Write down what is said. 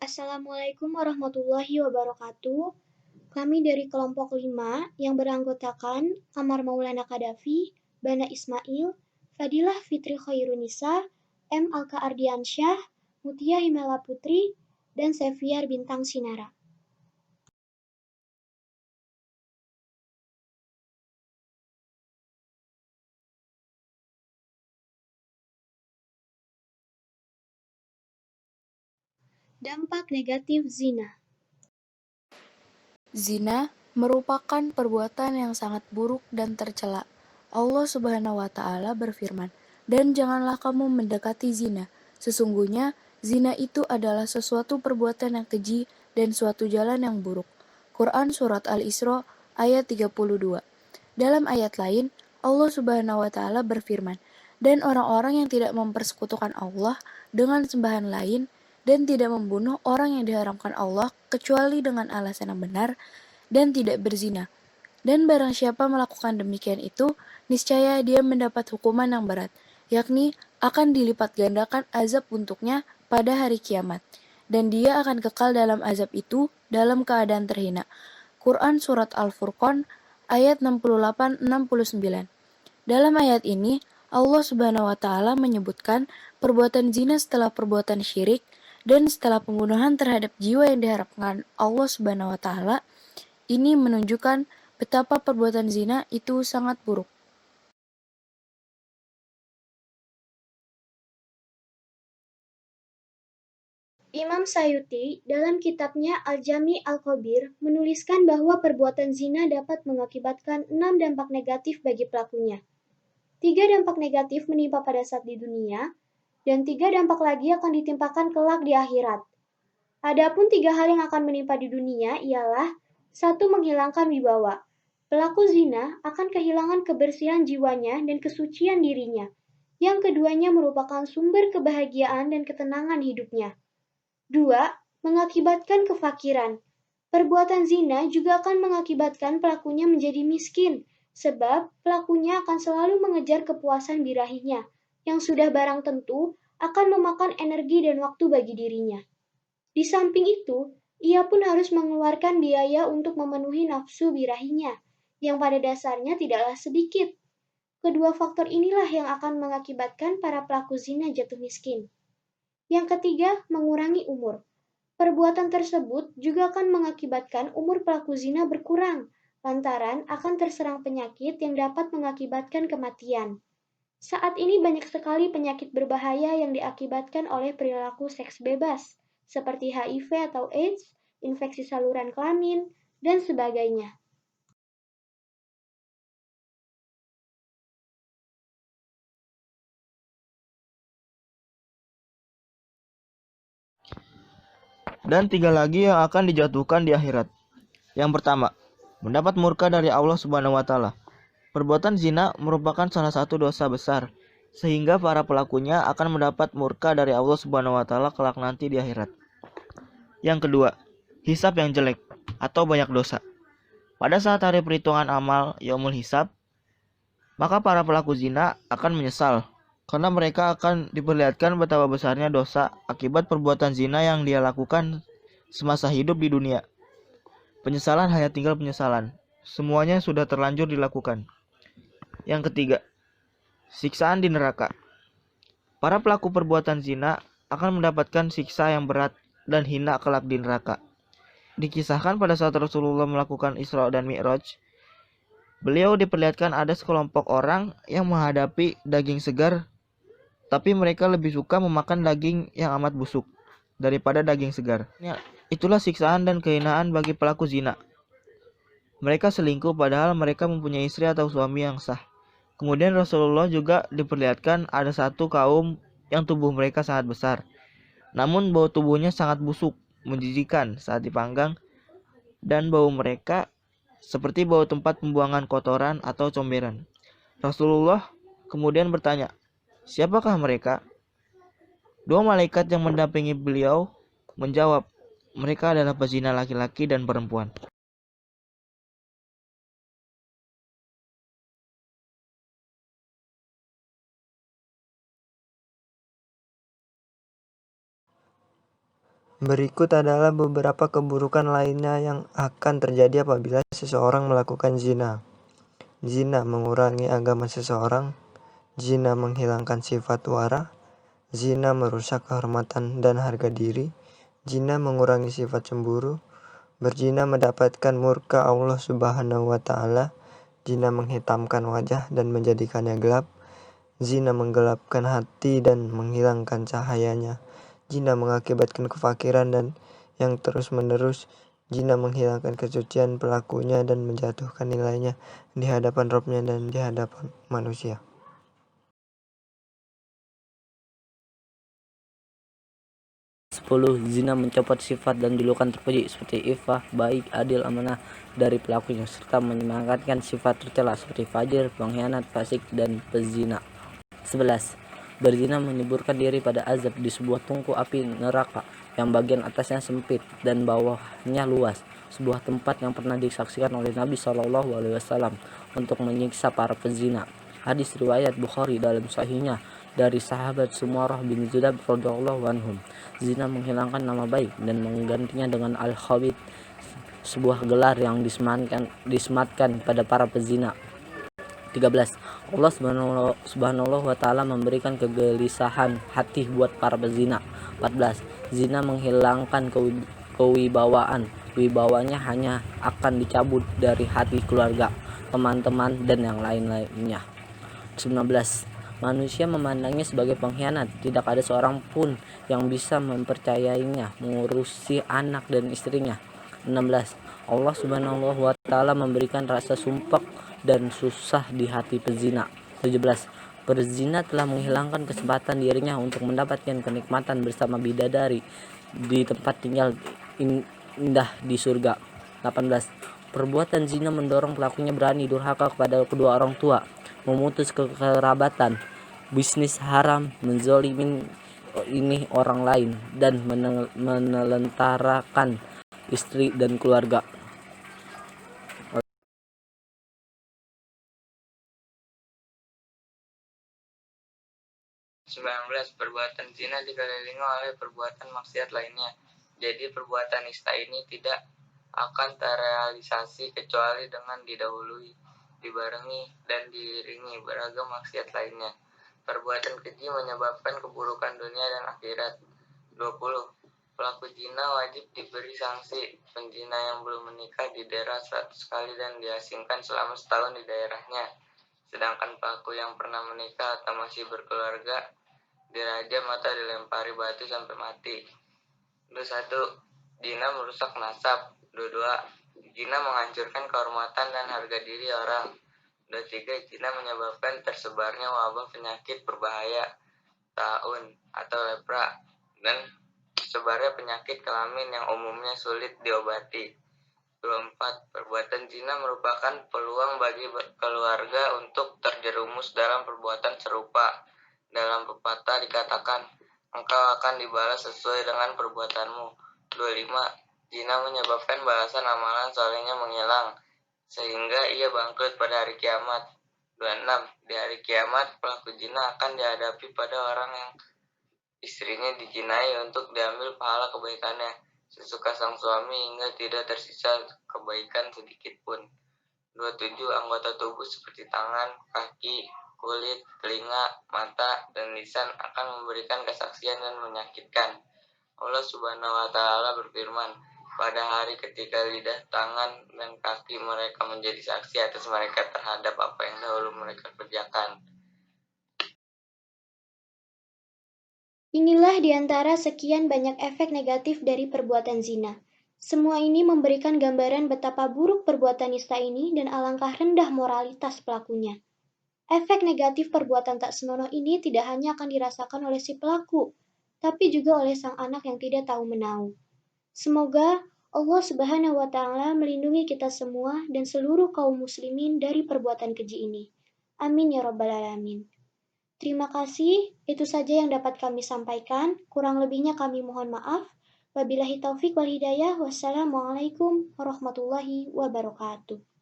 Assalamualaikum warahmatullahi wabarakatuh. Kami dari kelompok 5 yang beranggotakan Amar Maulana Kadafi, Bana Ismail, Fadilah Fitri Khairunisa, M. Alka Ardiansyah, Mutia Himela Putri, dan Seviar Bintang Sinara. Dampak negatif zina. Zina merupakan perbuatan yang sangat buruk dan tercela. Allah Subhanahu wa Ta'ala berfirman, "Dan janganlah kamu mendekati zina. Sesungguhnya zina itu adalah sesuatu perbuatan yang keji dan suatu jalan yang buruk." Quran Surat Al-Isra ayat 32. Dalam ayat lain, Allah Subhanahu wa Ta'ala berfirman, "Dan orang-orang yang tidak mempersekutukan Allah dengan sembahan lain dan tidak membunuh orang yang diharamkan Allah kecuali dengan alasan yang benar dan tidak berzina. Dan barang siapa melakukan demikian itu, niscaya dia mendapat hukuman yang berat, yakni akan dilipat gandakan azab untuknya pada hari kiamat. Dan dia akan kekal dalam azab itu dalam keadaan terhina." Quran Surat Al-Furqan ayat 68-69. Dalam ayat ini, Allah Subhanahu wa Ta'ala menyebutkan perbuatan zina setelah perbuatan syirik dan setelah pembunuhan terhadap jiwa yang diharapkan Allah Subhanahu wa Ta'ala. Ini menunjukkan betapa perbuatan zina itu sangat buruk. Imam Sayuti dalam kitabnya Al-Jami' Al-Khabir menuliskan bahwa perbuatan zina dapat mengakibatkan 6 dampak negatif bagi pelakunya. 3 dampak negatif menimpa pada saat di dunia, dan 3 dampak lagi akan ditimpakan kelak di akhirat. Adapun 3 hal yang akan menimpa di dunia ialah: 1. Menghilangkan wibawa. Pelaku zina akan kehilangan kebersihan jiwanya dan kesucian dirinya. Yang keduanya merupakan sumber kebahagiaan dan ketenangan hidupnya. 2. Mengakibatkan kefakiran. Perbuatan zina juga akan mengakibatkan pelakunya menjadi miskin, sebab pelakunya akan selalu mengejar kepuasan birahinya, yang sudah barang tentu akan memakan energi dan waktu bagi dirinya. Di samping itu, ia pun harus mengeluarkan biaya untuk memenuhi nafsu birahinya, yang pada dasarnya tidaklah sedikit. Kedua faktor inilah yang akan mengakibatkan para pelaku zina jatuh miskin. Yang ketiga, mengurangi umur. Perbuatan tersebut juga akan mengakibatkan umur pelaku zina berkurang, lantaran akan terserang penyakit yang dapat mengakibatkan kematian. Saat ini banyak sekali penyakit berbahaya yang diakibatkan oleh perilaku seks bebas, seperti HIV atau AIDS, infeksi saluran kelamin, dan sebagainya. Dan 3 lagi yang akan dijatuhkan di akhirat. Yang pertama, mendapat murka dari Allah Subhanahu wa Ta'ala. Perbuatan zina merupakan salah satu dosa besar, sehingga para pelakunya akan mendapat murka dari Allah Subhanahu wa Ta'ala kelak nanti di akhirat. Yang kedua, hisab yang jelek atau banyak dosa. Pada saat hari perhitungan amal Yaumul Hisab, maka para pelaku zina akan menyesal karena mereka akan diperlihatkan betapa besarnya dosa akibat perbuatan zina yang dia lakukan semasa hidup di dunia. Penyesalan hanya tinggal penyesalan. Semuanya sudah terlanjur dilakukan. Yang ketiga, siksaan di neraka. Para pelaku perbuatan zina akan mendapatkan siksa yang berat dan hina kelak di neraka. Dikisahkan pada saat Rasulullah melakukan Isra dan Mi'raj, beliau diperlihatkan ada sekelompok orang yang menghadapi daging segar, tapi mereka lebih suka memakan daging yang amat busuk daripada daging segar. Itulah siksaan dan kehinaan bagi pelaku zina. Mereka selingkuh padahal mereka mempunyai istri atau suami yang sah. Kemudian Rasulullah juga diperlihatkan ada satu kaum yang tubuh mereka sangat besar, namun bau tubuhnya sangat busuk, menjijikan saat dipanggang, dan bau mereka seperti bau tempat pembuangan kotoran atau comberan. Rasulullah kemudian bertanya, "Siapakah mereka?" Dua malaikat yang mendampingi beliau menjawab, "Mereka adalah pezina laki-laki dan perempuan." Berikut adalah beberapa keburukan lainnya yang akan terjadi apabila seseorang melakukan zina. Zina mengurangi agama seseorang, zina menghilangkan sifat wara, zina merusak kehormatan dan harga diri, zina mengurangi sifat cemburu, berzina mendapatkan murka Allah Subhanahu wa Ta'ala, zina menghitamkan wajah dan menjadikannya gelap, zina menggelapkan hati dan menghilangkan cahayanya, zina mengakibatkan kefakiran dan yang terus-menerus, zina menghilangkan kesucian pelakunya dan menjatuhkan nilainya di hadapan Rabb-nya dan di hadapan manusia. Zina mencopot sifat dan julukan terpuji seperti ifah, baik, adil, amanah dari pelakunya, serta menyemangatkan sifat tercela seperti fajir, pengkhianat, fasik, dan pezina. 11. Berzina menyuburkan diri pada azab di sebuah tungku api neraka yang bagian atasnya sempit dan bawahnya luas, sebuah tempat yang pernah disaksikan oleh Nabi SAW untuk menyiksa para pezina. Hadis riwayat Bukhari dalam sahihnya dari sahabat Sumurah bin Jundab radhiyallahu anhum. Zina menghilangkan nama baik dan menggantinya dengan al-khabith, sebuah gelar yang disematkan pada para pezina. 13. Allah subhanahu wa ta'ala memberikan kegelisahan hati buat para pezina. 14. Zina menghilangkan kewibawaan. Wibawanya hanya akan dicabut dari hati keluarga, teman-teman, dan yang lain-lainnya. 19. Manusia memandangnya sebagai pengkhianat. Tidak ada seorang pun yang bisa mempercayainya mengurusi anak dan istrinya. 16. Allah subhanahu wa ta'ala memberikan rasa sumpah dan susah di hati pezina. 17. Perzina telah menghilangkan kesempatan dirinya untuk mendapatkan kenikmatan bersama bidadari di tempat tinggal indah di surga. 18. Perbuatan zina mendorong pelakunya berani durhaka kepada kedua orang tua, memutus kekerabatan, bisnis haram, menzolimin ini orang lain, dan menelentarakan istri dan keluarga. 19. Perbuatan zina dikelilingi oleh perbuatan maksiat lainnya. Jadi perbuatan nista ini tidak akan terrealisasi kecuali dengan didahului, dibarengi, dan diiringi beragam maksiat lainnya. Perbuatan keji menyebabkan keburukan dunia dan akhirat. 20. Pelaku zina wajib diberi sanksi. Penzina yang belum menikah didera 100 kali dan diasingkan selama setahun di daerahnya. Sedangkan pelaku yang pernah menikah atau masih berkeluarga dirajam atau dilempari batu sampai mati. 21. Zina merusak nasab. 22. Zina menghancurkan kehormatan dan harga diri orang. 23. Zina menyebabkan tersebarnya wabah penyakit berbahaya, taun atau lepra, dan tersebarnya penyakit kelamin yang umumnya sulit diobati. 24. Perbuatan zina merupakan peluang bagi keluarga untuk terjerumus dalam perbuatan serupa. Dalam pepatah dikatakan, engkau akan dibalas sesuai dengan perbuatanmu. 25. Zina menyebabkan balasan amalan solehnya menghilang, sehingga ia bangkrut pada hari kiamat. 26. Di hari kiamat, pelaku zina akan dihadapi pada orang yang istrinya dijinai untuk diambil pahala kebaikannya, sesuka sang suami hingga tidak tersisa kebaikan sedikit pun. 27. Anggota tubuh seperti tangan, kaki, kulit, telinga, mata, dan lisan akan memberikan kesaksian dan menyakitkan. Allah subhanahu wa ta'ala berfirman, pada hari ketika lidah, tangan, dan kaki mereka menjadi saksi atas mereka terhadap apa yang dahulu mereka kerjakan. Inilah di antara sekian banyak efek negatif dari perbuatan zina. Semua ini memberikan gambaran betapa buruk perbuatan nista ini dan alangkah rendah moralitas pelakunya. Efek negatif perbuatan tak senonoh ini tidak hanya akan dirasakan oleh si pelaku, tapi juga oleh sang anak yang tidak tahu menahu. Semoga Allah Subhanahu wa Ta'ala melindungi kita semua dan seluruh kaum muslimin dari perbuatan keji ini. Amin ya Rabbal 'Alamin. Terima kasih, itu saja yang dapat kami sampaikan. Kurang lebihnya kami mohon maaf. Wabillahi taufik wal hidayah. Wassalamualaikum warahmatullahi wabarakatuh.